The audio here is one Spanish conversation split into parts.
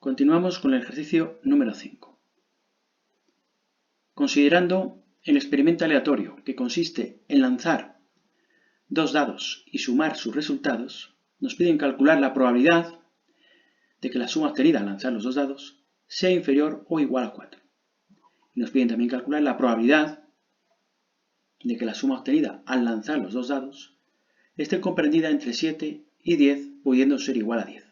Continuamos con el ejercicio número 5. Considerando el experimento aleatorio, que consiste en lanzar dos dados y sumar sus resultados, nos piden calcular la probabilidad de que la suma obtenida al lanzar los dos dados sea inferior o igual a 4. Y nos piden también calcular la probabilidad de que la suma obtenida al lanzar los dos dados esté comprendida entre 7 y 10, pudiendo ser igual a 10.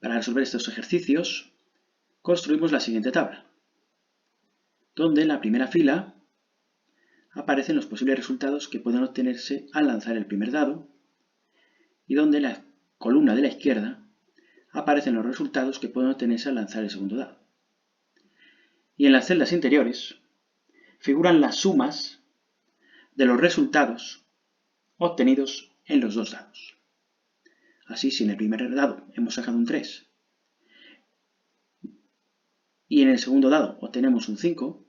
Para resolver estos ejercicios, construimos la siguiente tabla, donde en la primera fila aparecen los posibles resultados que pueden obtenerse al lanzar el primer dado, y donde en la columna de la izquierda aparecen los resultados que pueden obtenerse al lanzar el segundo dado. Y en las celdas interiores figuran las sumas de los resultados obtenidos en los dos dados. Así, si en el primer dado hemos sacado un 3 y en el segundo dado obtenemos un 5,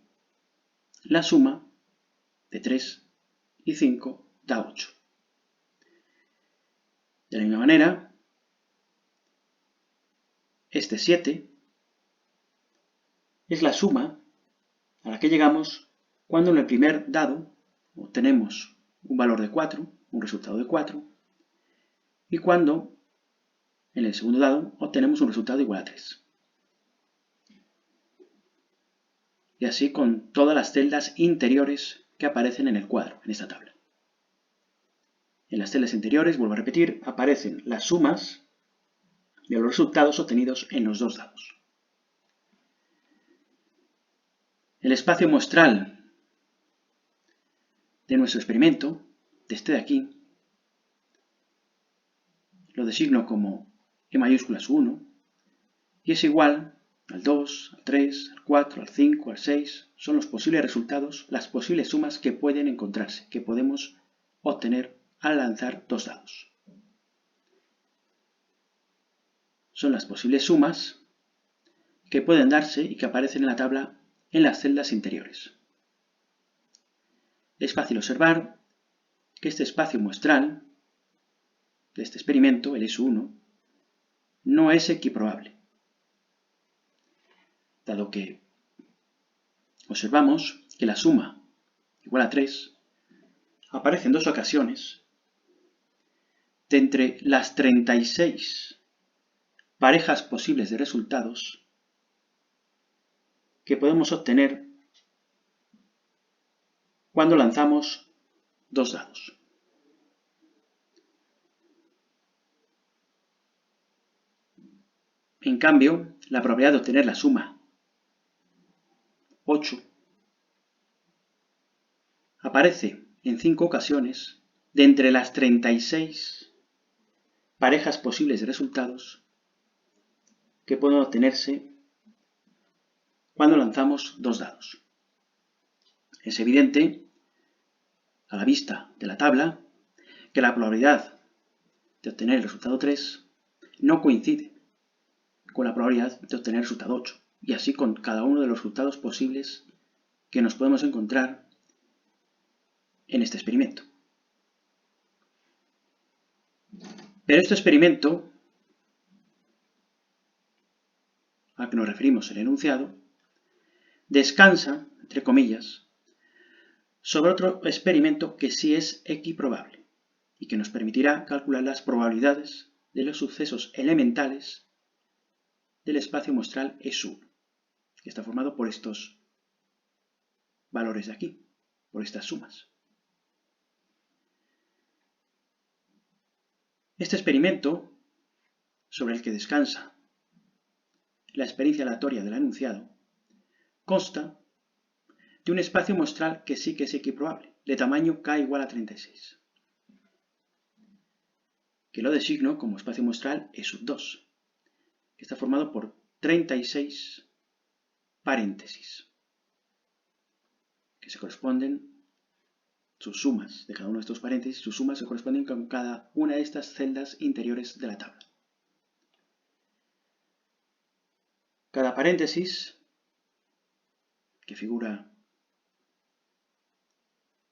la suma de 3 y 5 da 8. De la misma manera, este 7 es la suma a la que llegamos cuando en el primer dado obtenemos un valor de 4, un resultado de 4, y cuando en el segundo dado obtenemos un resultado igual a 3. Y así con todas las celdas interiores que aparecen en el cuadro, en esta tabla. En las celdas interiores, vuelvo a repetir, aparecen las sumas de los resultados obtenidos en los dos dados. El espacio muestral de nuestro experimento, de este de aquí, lo designo como E mayúsculas 1, y es igual al 2, al 3, al 4, al 5, al 6, son los posibles resultados, las posibles sumas que pueden encontrarse, que podemos obtener al lanzar dos dados. Son las posibles sumas que pueden darse y que aparecen en la tabla en las celdas interiores. Es fácil observar que este espacio muestral de este experimento, el S1, no es equiprobable, dado que observamos que la suma igual a 3 aparece en dos ocasiones de entre las 36 parejas posibles de resultados que podemos obtener cuando lanzamos dos dados. En cambio, la probabilidad de obtener la suma 8 aparece en 5 ocasiones de entre las 36 parejas posibles de resultados que pueden obtenerse cuando lanzamos dos dados. Es evidente, a la vista de la tabla, que la probabilidad de obtener el resultado 3 no coincide con la probabilidad de obtener el resultado 8, y así con cada uno de los resultados posibles que nos podemos encontrar en este experimento. Pero este experimento, al que nos referimos en el enunciado, descansa, entre comillas, sobre otro experimento que sí es equiprobable y que nos permitirá calcular las probabilidades de los sucesos elementales del espacio muestral S1, que está formado por estos valores de aquí, por estas sumas. Este experimento, sobre el que descansa la experiencia aleatoria del enunciado, consta de un espacio muestral que sí que es equiprobable, de tamaño k igual a 36, que lo designo como espacio muestral E2, que está formado por 36 paréntesis, que se corresponden, sus sumas de cada uno de estos paréntesis, sus sumas se corresponden con cada una de estas celdas interiores de la tabla. Cada paréntesis, que figura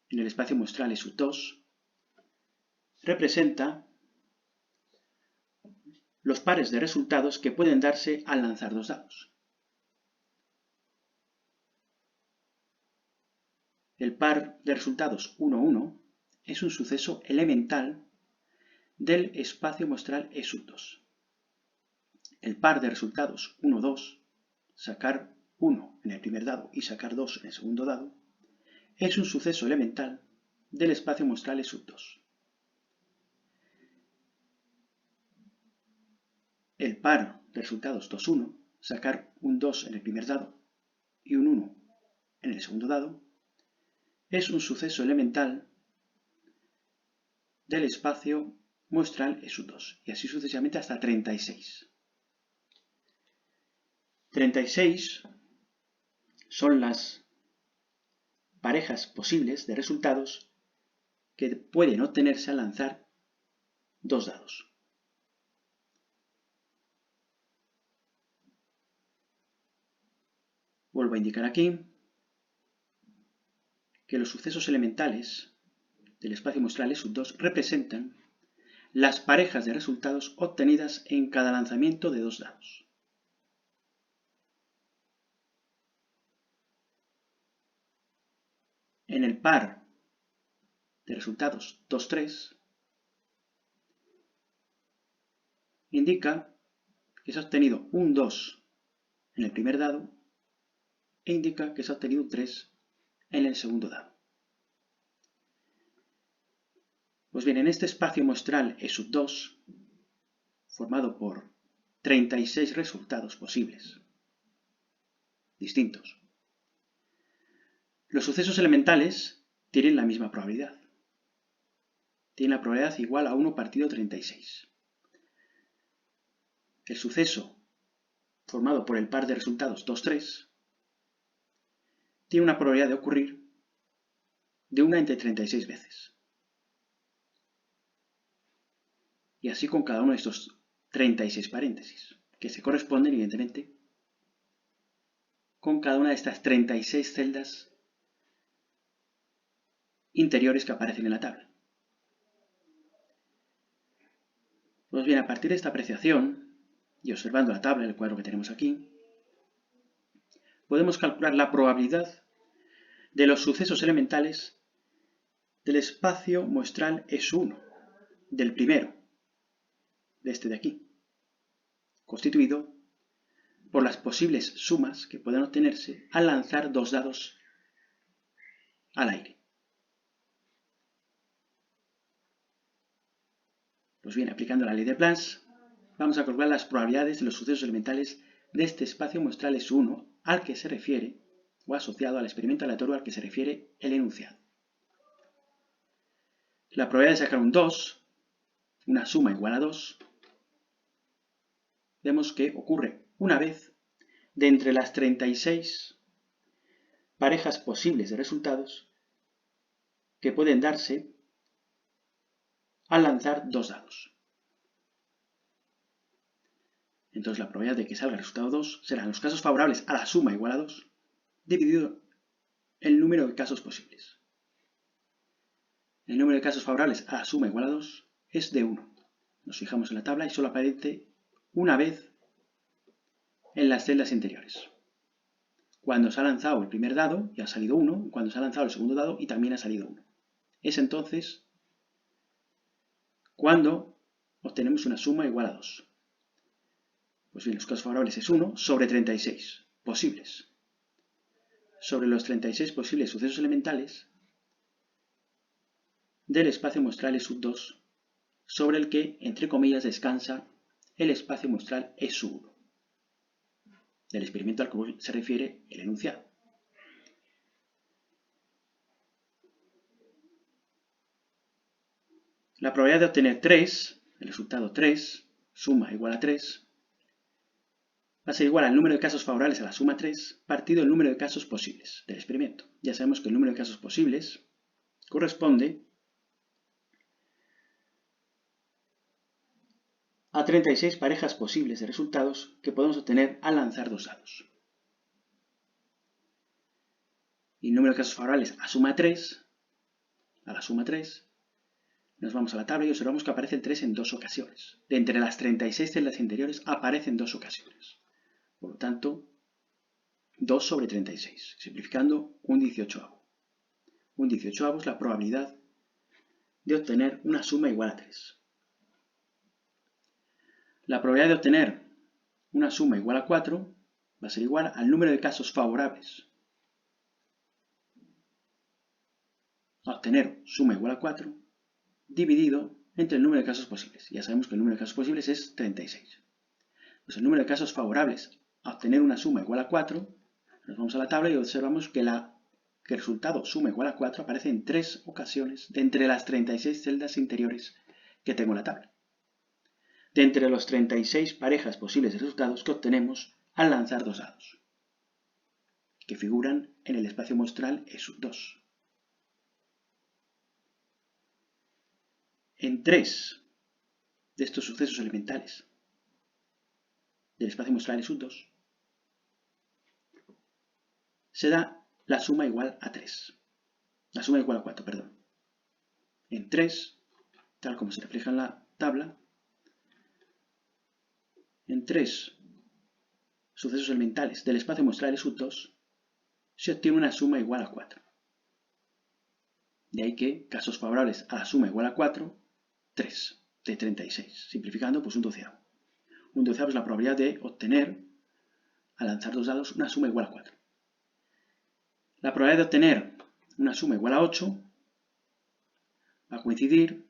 en el espacio muestral E2, representa los pares de resultados que pueden darse al lanzar dos dados. El par de resultados 1, 1 es un suceso elemental del espacio muestral E sub 2. El par de resultados 1, 2, sacar 1 en el primer dado y sacar 2 en el segundo dado, es un suceso elemental del espacio muestral E sub 2. El par de resultados 2, 1, sacar un 2 en el primer dado y un 1 en el segundo dado, es un suceso elemental del espacio muestral E sub 2, y así sucesivamente hasta 36. 36 son las parejas posibles de resultados que pueden obtenerse al lanzar dos dados. Vuelvo a indicar aquí que los sucesos elementales del espacio muestral E sub 2 representan las parejas de resultados obtenidas en cada lanzamiento de dos dados. En el par de resultados 2, 3 indica que se ha obtenido un 2 en el primer dado e indica que se ha obtenido un 3 en el segundo dado. Pues bien, en este espacio muestral E sub 2, formado por 36 resultados posibles, distintos, los sucesos elementales tienen la misma probabilidad. Tienen la probabilidad igual a 1 partido 36. El suceso formado por el par de resultados 2, 3 tiene una probabilidad de ocurrir de 1 entre 36 veces. Y así con cada uno de estos 36 paréntesis, que se corresponden, evidentemente, con cada una de estas 36 celdas interiores que aparecen en la tabla. Pues bien, a partir de esta apreciación, y observando la tabla, el cuadro que tenemos aquí, podemos calcular la probabilidad de los sucesos elementales del espacio muestral E sub 1, del primero, de este de aquí, constituido por las posibles sumas que pueden obtenerse al lanzar dos dados al aire. Pues bien, aplicando la ley de Planck, vamos a calcular las probabilidades de los sucesos elementales de este espacio muestral E sub 1 al que se refiere, o asociado al experimento aleatorio al que se refiere el enunciado. La probabilidad de sacar un 2, una suma igual a 2, vemos que ocurre una vez de entre las 36 parejas posibles de resultados que pueden darse al lanzar dos dados. Entonces la probabilidad de que salga el resultado 2 será en los casos favorables a la suma igual a 2, dividido el número de casos posibles. El número de casos favorables a la suma igual a 2 es de 1. Nos fijamos en la tabla y solo aparece una vez en las celdas interiores. Cuando se ha lanzado el primer dado y ha salido 1, y cuando se ha lanzado el segundo dado y también ha salido 1. Es entonces cuando obtenemos una suma igual a 2. Pues bien, los casos favorables es 1 sobre 36 posibles. Sobre los 36 posibles sucesos elementales del espacio muestral E sub 2, sobre el que, entre comillas, descansa el espacio muestral E sub 1, del experimento al que se refiere el enunciado. La probabilidad de obtener 3, el resultado 3, suma igual a 3, va a ser igual al número de casos favorables a la suma 3 partido el número de casos posibles del experimento. Ya sabemos que el número de casos posibles corresponde a 36 parejas posibles de resultados que podemos obtener al lanzar dos dados. Y el número de casos favorables a la suma 3 Nos vamos a la tabla y observamos que aparece el 3 en 2 ocasiones. De entre las 36 celdas interiores aparece en 2 ocasiones. Por lo tanto, 2 sobre 36, simplificando un 18avo. Un 18avo es la probabilidad de obtener una suma igual a 3. La probabilidad de obtener una suma igual a 4 va a ser igual al número de casos favorables a obtener suma igual a 4 dividido entre el número de casos posibles. Ya sabemos que el número de casos posibles es 36. Pues el número de casos favorables a obtener una suma igual a 4, nos vamos a la tabla y observamos que el resultado suma igual a 4 aparece en 3 ocasiones de entre las 36 celdas interiores que tengo en la tabla. De entre los 36 parejas posibles de resultados que obtenemos al lanzar dos dados, que figuran en el espacio muestral E2. En 3 de estos sucesos elementales del espacio muestral E2 se da la suma igual a 3. La suma igual a 4, perdón. En 3, tal como se refleja en la tabla, en 3 sucesos elementales del espacio muestral E2 se obtiene una suma igual a 4. De ahí que casos favorables a la suma igual a 4, 3 de 36. Simplificando, pues un doceavo. Un doceavo es la probabilidad de obtener, al lanzar dos dados, una suma igual a 4. La probabilidad de obtener una suma igual a 8 va a coincidir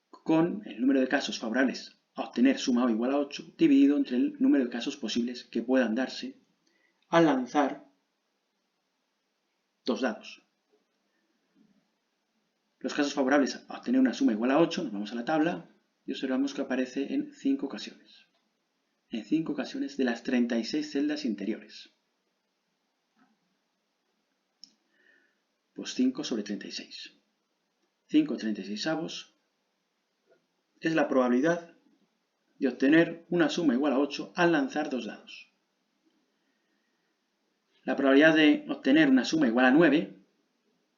con el número de casos favorables a obtener suma igual a 8 dividido entre el número de casos posibles que puedan darse al lanzar dos dados. Los casos favorables a obtener una suma igual a 8, nos vamos a la tabla y observamos que aparece en 5 ocasiones. En 5 ocasiones de las 36 celdas interiores. Pues 5 sobre 36. 5 36avos es la probabilidad de obtener una suma igual a 8 al lanzar dos dados. La probabilidad de obtener una suma igual a 9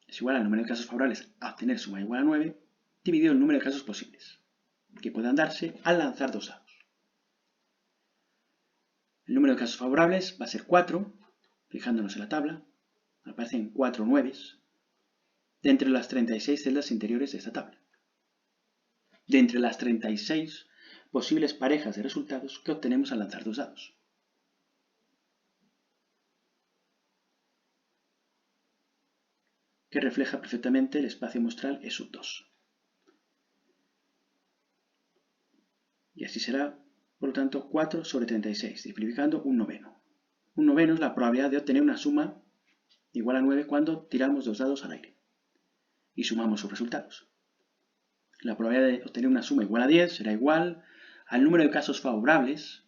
es igual al número de casos favorables a obtener suma igual a 9 dividido el número de casos posibles que puedan darse al lanzar dos dados. El número de casos favorables va a ser 4, fijándonos en la tabla, aparecen 4 nueves de entre las 36 celdas interiores de esta tabla. De entre las 36 posibles parejas de resultados que obtenemos al lanzar dos dados. Que refleja perfectamente el espacio muestral E2. Y así será, por lo tanto, 4 sobre 36, simplificando un noveno. Un noveno es la probabilidad de obtener una suma igual a 9 cuando tiramos dos dados al aire y sumamos sus resultados. La probabilidad de obtener una suma igual a 10 será igual al número de casos favorables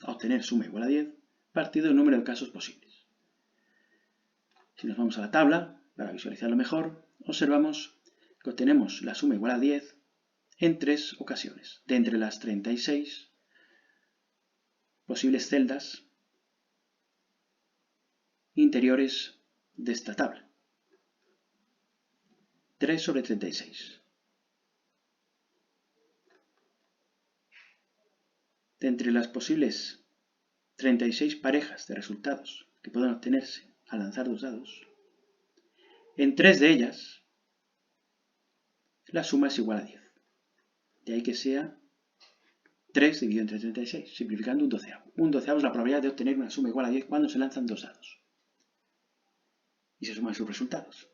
a obtener suma igual a 10 partido del número de casos posibles. Si nos vamos a la tabla, para visualizarlo mejor, observamos que obtenemos la suma igual a 10 en 3 ocasiones, de entre las 36 posibles celdas interiores de esta tabla. 3 sobre 36. De entre las posibles 36 parejas de resultados que puedan obtenerse al lanzar dos dados, en 3 de ellas la suma es igual a 10. De ahí que sea 3 dividido entre 36, simplificando un doceavo. Un doceavo es la probabilidad de obtener una suma igual a 10 cuando se lanzan dos dados. Y se suman sus resultados.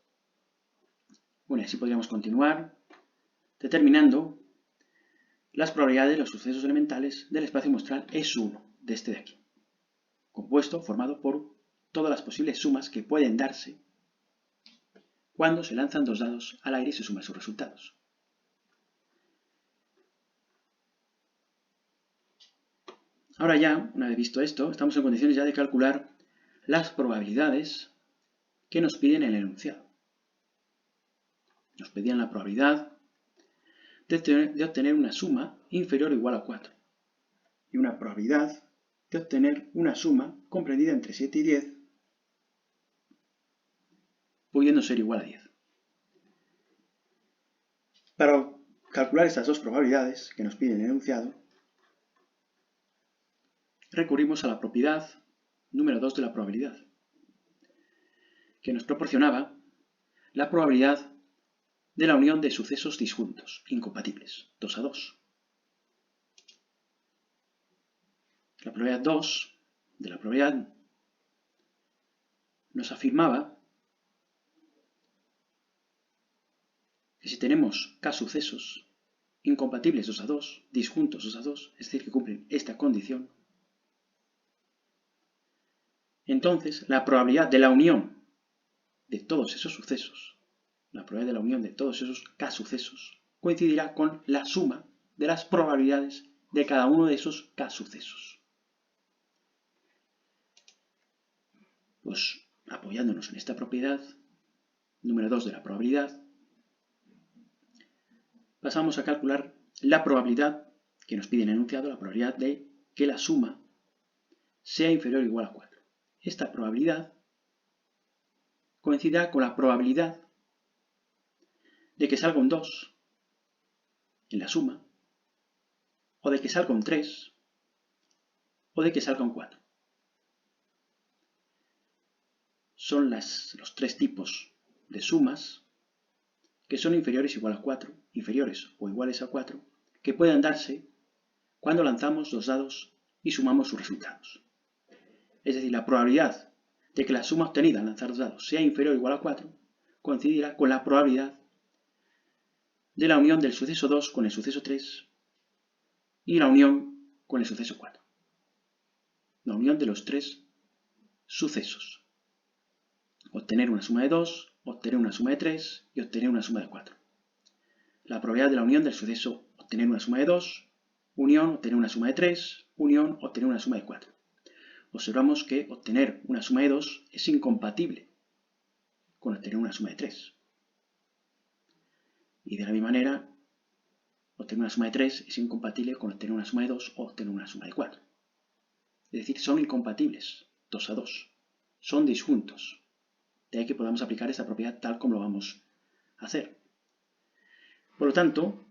Bueno, así podríamos continuar determinando las probabilidades de los sucesos elementales del espacio muestral S1, de este de aquí, compuesto, formado por todas las posibles sumas que pueden darse cuando se lanzan dos dados al aire y se suman sus resultados. Ahora ya, una vez visto esto, estamos en condiciones ya de calcular las probabilidades que nos piden en el enunciado. Nos pedían la probabilidad de obtener una suma inferior o igual a 4 y una probabilidad de obtener una suma comprendida entre 7 y 10 pudiendo ser igual a 10. Para calcular estas dos probabilidades que nos pide el enunciado, recurrimos a la propiedad número 2 de la probabilidad, que nos proporcionaba la probabilidad de la unión de sucesos disjuntos, incompatibles, 2 a 2. La probabilidad 2 de la probabilidad nos afirmaba que si tenemos k sucesos incompatibles 2 a 2, disjuntos 2 a 2, es decir, que cumplen esta condición, entonces la probabilidad de la unión de todos esos sucesos, la probabilidad de la unión de todos esos k sucesos, coincidirá con la suma de las probabilidades de cada uno de esos k sucesos. Pues apoyándonos en esta propiedad, número 2 de la probabilidad, pasamos a calcular la probabilidad que nos pide el enunciado, la probabilidad de que la suma sea inferior o igual a 4. Esta probabilidad coincidirá con la probabilidad de que salga un 2 en la suma, o de que salga un 3, o de que salga un 4. Son los tres tipos de sumas que son inferiores o igual a 4, inferiores o iguales a 4, que pueden darse cuando lanzamos los dados y sumamos sus resultados. Es decir, la probabilidad de que la suma obtenida al lanzar los dados sea inferior o igual a 4 coincidirá con la probabilidad de la unión del suceso 2 con el suceso 3 y la unión con el suceso 4. La unión de los tres sucesos. Obtener una suma de 2, obtener una suma de 3 y obtener una suma de 4. La probabilidad de la unión del suceso obtener una suma de 2, unión, obtener una suma de 3, unión, obtener una suma de 4. Observamos que obtener una suma de 2 es incompatible con obtener una suma de 3. Y de la misma manera, obtener una suma de 3 es incompatible con obtener una suma de 2 o obtener una suma de 4. Es decir, son incompatibles, 2 a 2. Son disjuntos. De ahí que podamos aplicar esta propiedad tal como lo vamos a hacer. Por lo tanto,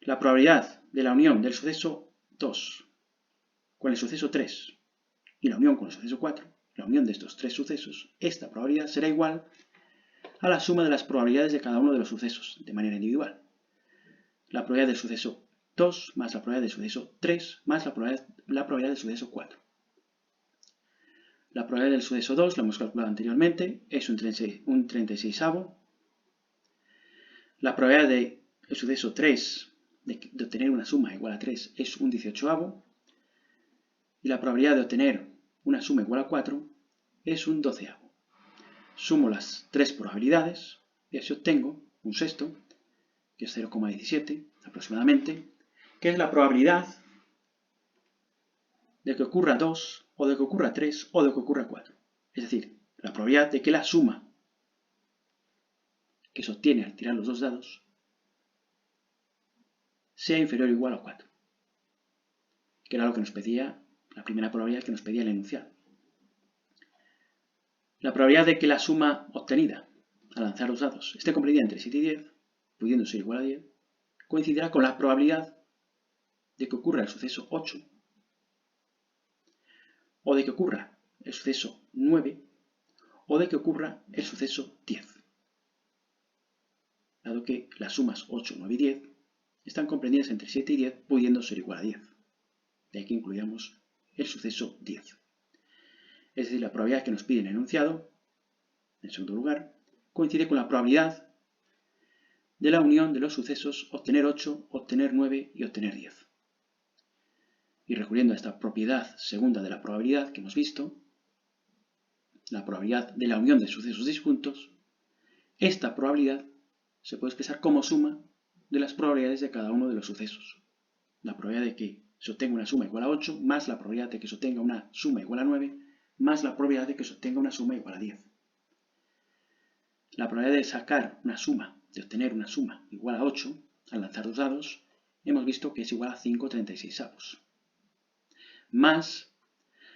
la probabilidad de la unión del suceso 2 con el suceso 3 y la unión con el suceso 4, la unión de estos tres sucesos, esta probabilidad será igual a la suma de las probabilidades de cada uno de los sucesos de manera individual. La probabilidad del suceso 2 más la probabilidad del suceso 3 más la probabilidad del suceso 4. La probabilidad del suceso 2, la hemos calculado anteriormente, es un 36avo. La probabilidad del suceso 3 de obtener una suma igual a 3 es un 18avo. Y la probabilidad de obtener una suma igual a 4 es un 12avo. Sumo las tres probabilidades y así obtengo un sexto, que es 0,17 aproximadamente, que es la probabilidad de que ocurra 2, o de que ocurra 3, o de que ocurra 4. Es decir, la probabilidad de que la suma que se obtiene al tirar los dos dados sea inferior o igual a 4. Que era lo que nos pedía, la primera probabilidad que nos pedía el enunciado. La probabilidad de que la suma obtenida al lanzar los dados esté comprendida entre 7 y 10, pudiendo ser igual a 10, coincidirá con la probabilidad de que ocurra el suceso 8, o de que ocurra el suceso 9, o de que ocurra el suceso 10. Dado que las sumas 8, 9 y 10 están comprendidas entre 7 y 10, pudiendo ser igual a 10. De ahí que incluyamos el suceso 10. Es decir, la probabilidad que nos pide el enunciado, en segundo lugar, coincide con la probabilidad de la unión de los sucesos obtener 8, obtener 9 y obtener 10. Y recurriendo a esta propiedad segunda de la probabilidad que hemos visto, la probabilidad de la unión de sucesos disjuntos, esta probabilidad se puede expresar como suma de las probabilidades de cada uno de los sucesos. La probabilidad de que se obtenga una suma igual a 8, más la probabilidad de que se obtenga una suma igual a 9, más la probabilidad de que se obtenga una suma igual a 10. La probabilidad de sacar una suma, de obtener una suma igual a 8, al lanzar dos dados, hemos visto que es igual a 5/36avos. Más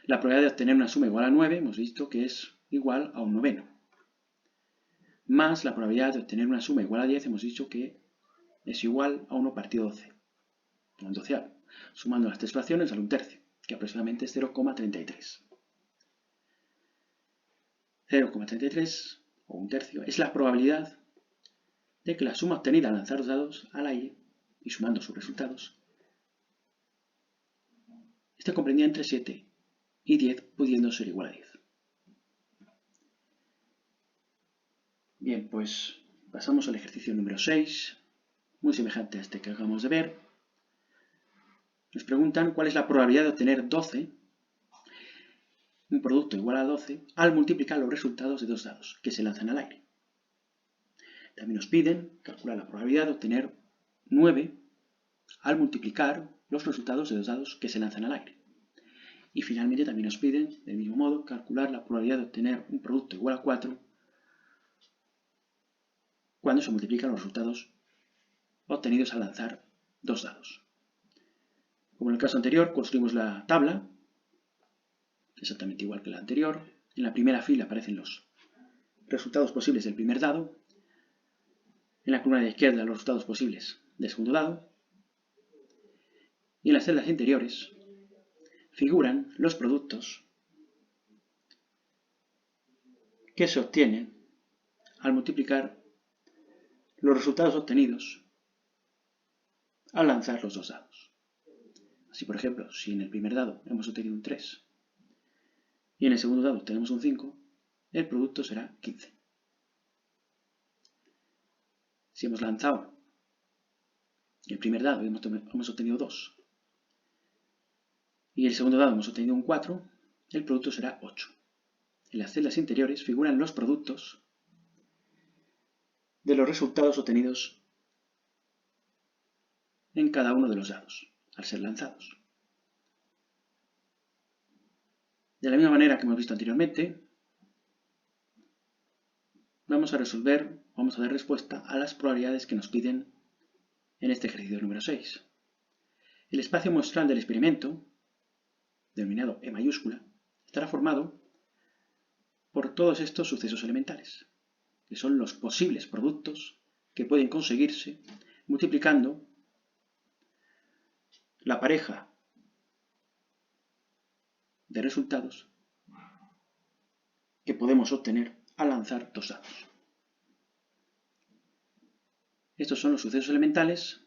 la probabilidad de obtener una suma igual a 9, hemos visto que es igual a un noveno. Más la probabilidad de obtener una suma igual a 10, hemos dicho que es igual a 1 partido 12, o un doceavo. Sumando las tres fracciones sale un tercio, que aproximadamente es 0,33. 0,33, o un tercio, es la probabilidad de que la suma obtenida al lanzar los dados al aire y sumando sus resultados esté comprendida entre 7 y 10, pudiendo ser igual a 10. Bien, pues pasamos al ejercicio número 6, muy semejante a este que acabamos de ver. Nos preguntan cuál es la probabilidad de obtener 12, un producto igual a 12, al multiplicar los resultados de dos dados que se lanzan al aire. También nos piden calcular la probabilidad de obtener 9 al multiplicar los resultados de dos dados que se lanzan al aire. Y finalmente también nos piden, del mismo modo, calcular la probabilidad de obtener un producto igual a 4 cuando se multiplican los resultados obtenidos al lanzar dos dados. Como en el caso anterior, construimos la tabla, exactamente igual que la anterior. En la primera fila aparecen los resultados posibles del primer dado. En la columna de la izquierda los resultados posibles del segundo dado. Y en las celdas interiores figuran los productos que se obtienen al multiplicar los resultados obtenidos al lanzar los dos dados. Así, por ejemplo, si en el primer dado hemos obtenido un 3 y en el segundo dado tenemos un 5, el producto será 15. Si hemos lanzado el primer dado y hemos obtenido 2 y el segundo dado hemos obtenido un 4, el producto será 8. En las celdas interiores figuran los productos de los resultados obtenidos en cada uno de los dados, al ser lanzados. De la misma manera que hemos visto anteriormente, vamos a dar respuesta a las probabilidades que nos piden en este ejercicio número 6. El espacio muestral del experimento, denominado E mayúscula, estará formado por todos estos sucesos elementales, que son los posibles productos que pueden conseguirse multiplicando la pareja de resultados que podemos obtener al lanzar dos dados. Estos son los sucesos elementales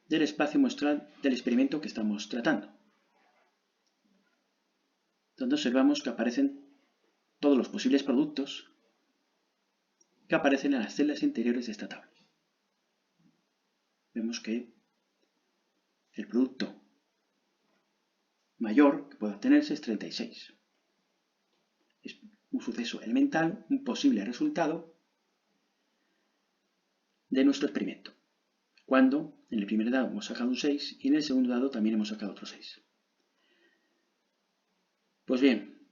del espacio muestral del experimento que estamos tratando, donde observamos que aparecen todos los posibles productos que aparecen en las celdas interiores de esta tabla. Vemos que el producto mayor que puede obtenerse es 36. Es un suceso elemental, un posible resultado de nuestro experimento, cuando en el primer dado hemos sacado un 6 y en el segundo dado también hemos sacado otro 6. Pues bien,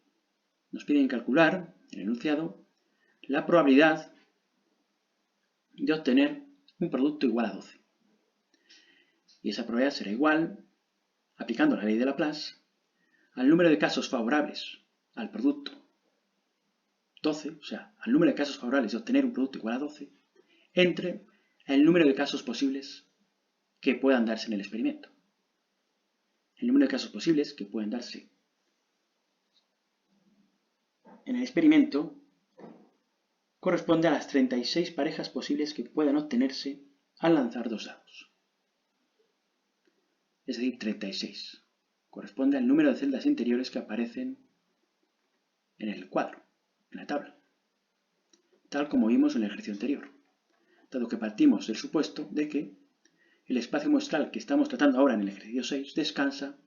nos piden calcular, en el enunciado, la probabilidad de obtener un producto igual a 12. Y esa probabilidad será igual, aplicando la ley de Laplace, al número de casos favorables al producto 12, o sea, al número de casos favorables de obtener un producto igual a 12, entre el número de casos posibles que puedan darse en el experimento. El número de casos posibles que pueden darse en el experimento corresponde a las 36 parejas posibles que puedan obtenerse al lanzar dos dados. Es decir, 36. Corresponde al número de celdas interiores que aparecen en el cuadro, en la tabla, tal como vimos en el ejercicio anterior, dado que partimos del supuesto de que el espacio muestral que estamos tratando ahora en el ejercicio 6 descansa,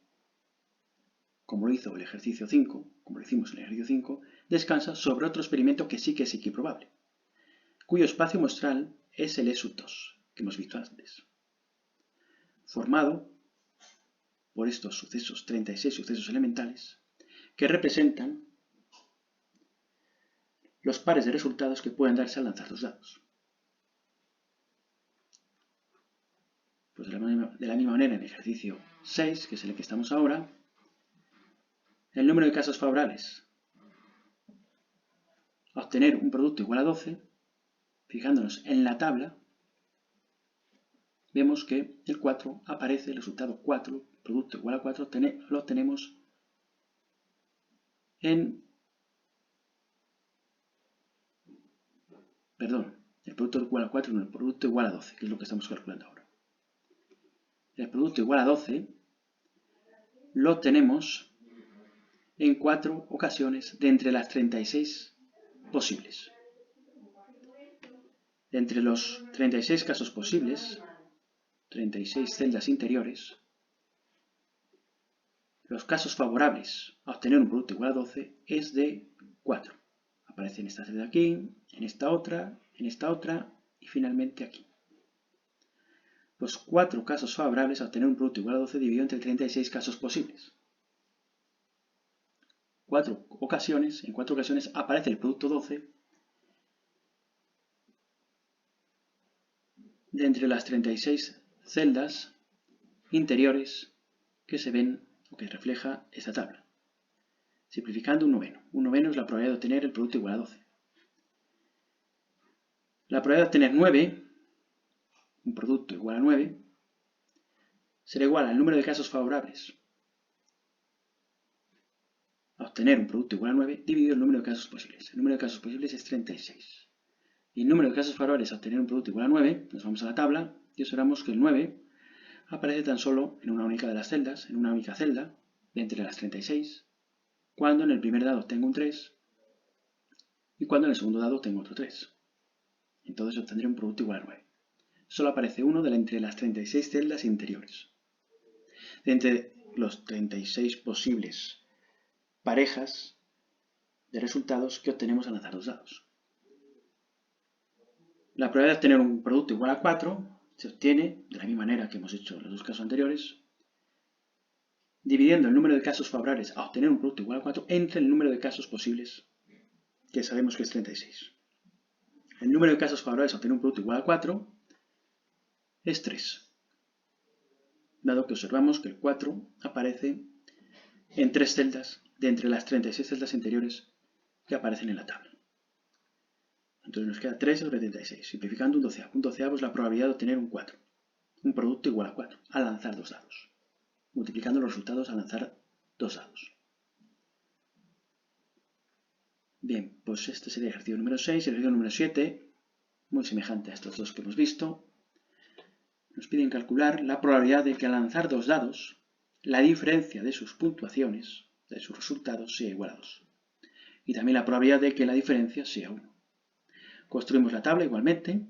como lo hizo el ejercicio 5, como lo hicimos en el ejercicio 5, descansa sobre otro experimento que sí que es equiprobable, cuyo espacio muestral es el E sub 2, que hemos visto antes, formado por estos 36 sucesos elementales que representan los pares de resultados que pueden darse al lanzar dos dados. Pues de la misma manera, en el ejercicio 6, que es el que estamos ahora, el número de casos favorables a obtener un producto igual a 12, fijándonos en la tabla, vemos que el 4 aparece, el resultado 4, producto igual a 4, lo tenemos en... Perdón, el producto igual a 4 no, el producto igual a 12, que es lo que estamos calculando ahora. El producto igual a 12 lo tenemos en 4 ocasiones de entre las 36 posibles. De entre los 36 casos posibles, 36 celdas interiores, los casos favorables a obtener un producto igual a 12 es de 4. Aparece en esta celda aquí, en esta otra y finalmente aquí. Los 4 casos favorables a obtener un producto igual a 12 dividido entre 36 casos posibles. En 4 ocasiones aparece el producto 12 de entre las 36 celdas interiores que se ven o que refleja esta tabla. Simplificando, un noveno. Un noveno es la probabilidad de obtener el producto igual a 12. La probabilidad de obtener 9, un producto igual a 9, será igual al número de casos favorables a obtener un producto igual a 9 dividido el número de casos posibles. El número de casos posibles es 36. Y el número de casos favorables a obtener un producto igual a 9, nos vamos a la tabla y observamos que el 9 aparece tan solo en una única de las celdas, en una única celda, de entre las 36, cuando en el primer dado tengo un 3 y cuando en el segundo dado tengo otro 3. Entonces obtendré un producto igual a 9. Solo aparece uno de entre las 36 celdas interiores. De entre los 36 posibles parejas de resultados que obtenemos al lanzar dos dados. La probabilidad de obtener un producto igual a 4 se obtiene de la misma manera que hemos hecho en los dos casos anteriores, dividiendo el número de casos favorables a obtener un producto igual a 4 entre el número de casos posibles, que sabemos que es 36. El número de casos favorables a obtener un producto igual a 4 es 3, dado que observamos que el 4 aparece en 3 celdas de entre las 36 celdas anteriores que aparecen en la tabla. Entonces nos queda 3 sobre 36, simplificando un doceavo. Un doceavo es la probabilidad de obtener un 4, un producto igual a 4, al lanzar dos dados, multiplicando los resultados al lanzar dos dados. Bien, pues este sería el ejercicio número 6. El ejercicio número 7, muy semejante a estos dos que hemos visto, nos piden calcular la probabilidad de que al lanzar dos dados, la diferencia de sus puntuaciones, de sus resultados, sea igual a 2. Y también la probabilidad de que la diferencia sea 1. Construimos la tabla igualmente,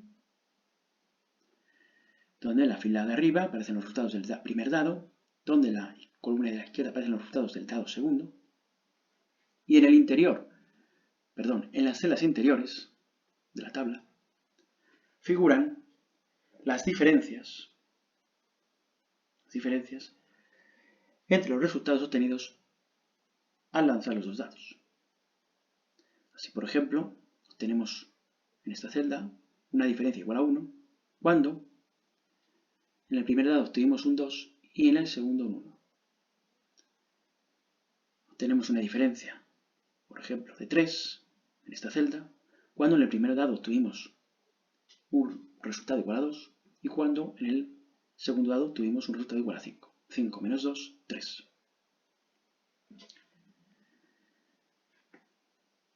donde en la fila de arriba aparecen los resultados del primer dado, donde en la columna de la izquierda aparecen los resultados del dado segundo, y en el interior, en las celdas interiores de la tabla, figuran las diferencias entre los resultados obtenidos al lanzar los dos dados. Así, por ejemplo, tenemos en esta celda una diferencia igual a 1 cuando en el primer dado obtuvimos un 2 y en el segundo un 1. Tenemos una diferencia, por ejemplo, de 3 en esta celda cuando en el primer dado obtuvimos un resultado igual a 2 y cuando en el segundo dado obtuvimos un resultado igual a 5. 5 menos 2, 3.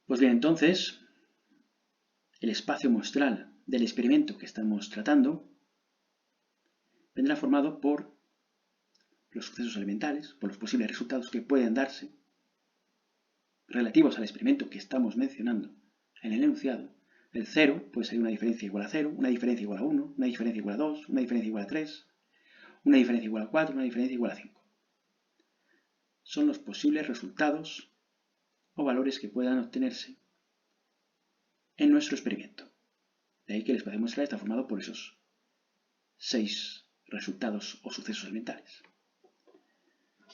Pues bien, entonces, el espacio muestral del experimento que estamos tratando vendrá formado por los sucesos elementales, por los posibles resultados que pueden darse relativos al experimento que estamos mencionando en el enunciado. El 0 puede ser una diferencia igual a 0, una diferencia igual a 1, una diferencia igual a 2, una diferencia igual a 3, una diferencia igual a 4, una diferencia igual a 5. Son los posibles resultados o valores que puedan obtenerse en nuestro experimento. De ahí que el espacio muestral está formado por esos 6 resultados o sucesos elementales.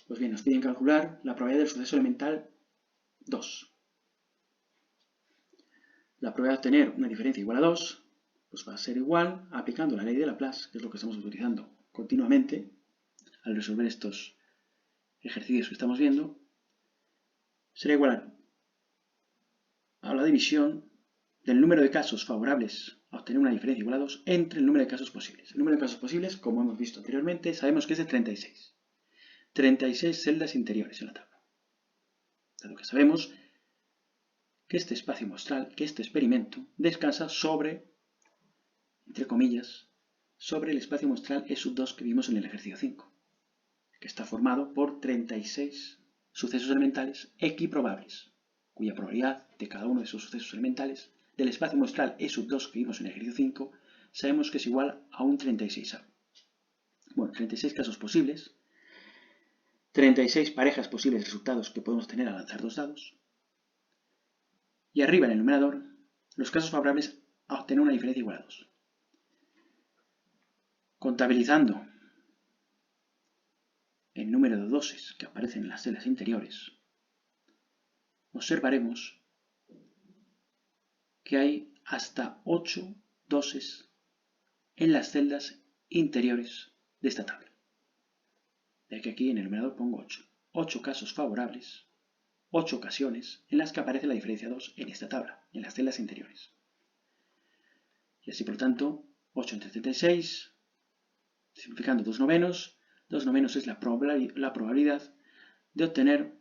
Pues bien, nos piden calcular la probabilidad del suceso elemental 2. La probabilidad de obtener una diferencia igual a 2 pues va a ser igual aplicando la ley de Laplace, que es lo que estamos utilizando continuamente al resolver estos ejercicios que estamos viendo. Será igual a la división del número de casos favorables a obtener una diferencia igual a 2 entre el número de casos posibles. El número de casos posibles, como hemos visto anteriormente, sabemos que es de 36. 36 celdas interiores en la tabla. Dado que sabemos que este espacio muestral, que este experimento, descansa sobre, entre comillas, sobre el espacio muestral E sub 2 que vimos en el ejercicio 5, que está formado por 36 sucesos elementales equiprobables, cuya probabilidad de cada uno de esos sucesos elementales del espacio muestral E sub 2 que vimos en el ejercicio 5 sabemos que es igual a un 36. Bueno, 36 casos posibles, 36 parejas posibles de resultados que podemos tener al lanzar dos dados, y arriba en el numerador los casos favorables a obtener una diferencia igual a 2. Contabilizando el número de doses que aparecen en las celdas interiores, observaremos que hay hasta 8 doses en las celdas interiores de esta tabla. De que aquí en el numerador pongo 8. 8 casos favorables, 8 ocasiones en las que aparece la diferencia 2 en esta tabla, en las celdas interiores. Y así por tanto, 8 entre 36, simplificando 2 novenos. 2 novenos es la probabilidad de obtener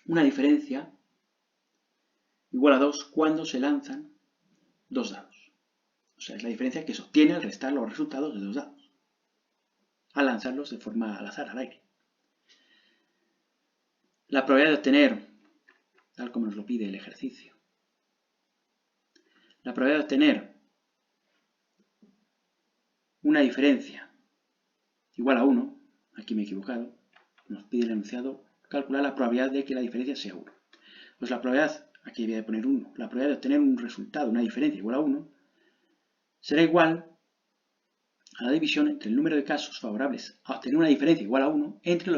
una diferencia igual a 2 cuando se lanzan dos dados. O sea, es la diferencia que se obtiene al restar los resultados de dos dados, al lanzarlos de forma al azar, al aire. La probabilidad de obtener, tal como nos lo pide el ejercicio, la probabilidad de obtener una diferencia igual a 1, aquí me he equivocado, nos pide el enunciado calcular la probabilidad de que la diferencia sea 1. Pues la probabilidad, aquí voy a poner 1, la probabilidad de obtener un resultado, una diferencia igual a 1, será igual a la división entre el número de casos favorables a obtener una diferencia igual a 1 entre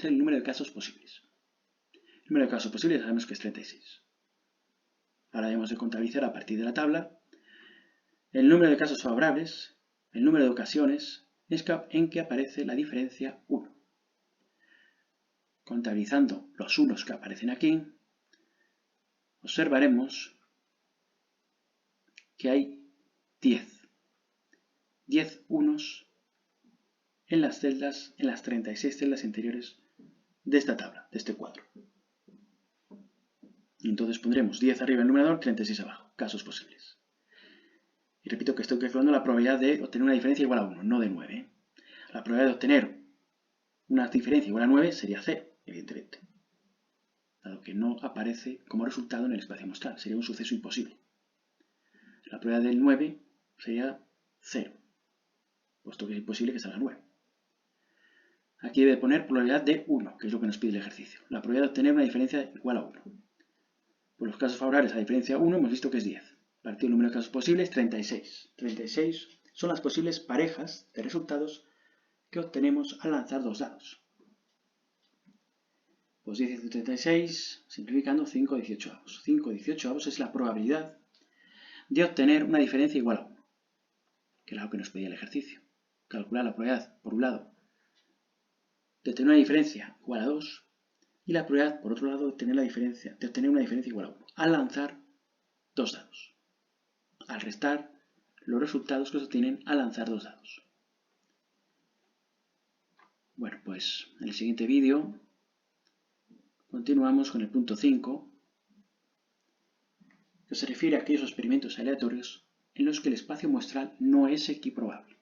el número de casos posibles. El número de casos posibles sabemos que es 36. Ahora debemos de contabilizar a partir de la tabla el número de casos favorables, el número de ocasiones en que aparece la diferencia 1. Contabilizando los unos que aparecen aquí, observaremos que hay 10 unos en las 36 celdas interiores de esta tabla, de este cuadro. Entonces pondremos 10 arriba el numerador, 36 abajo, casos posibles. Y repito que estoy calculando la probabilidad de obtener una diferencia igual a 1, no de 9. La probabilidad de obtener una diferencia igual a 9 sería 0, evidentemente, dado que no aparece como resultado en el espacio muestral, sería un suceso imposible. La probabilidad del 9 sería 0, puesto que es imposible que salga 9. Aquí debe poner probabilidad de 1, que es lo que nos pide el ejercicio. La probabilidad de obtener una diferencia igual a 1. Por los casos favorables a la diferencia 1 hemos visto que es 10. Partido el número de casos posibles, 36. 36 son las posibles parejas de resultados que obtenemos al lanzar dos dados. Pues 10 entre 36, simplificando 5 18avos. 5 18avos es la probabilidad de obtener una diferencia igual a 1, que era lo que nos pedía el ejercicio. Calcular la probabilidad, por un lado, de obtener una diferencia igual a 2, y la probabilidad, por otro lado, de obtener una diferencia igual a 1, al lanzar dos dados, al restar los resultados que se obtienen al lanzar dos dados. Bueno, pues en el siguiente vídeo continuamos con el punto 5, que se refiere a aquellos experimentos aleatorios en los que el espacio muestral no es equiprobable.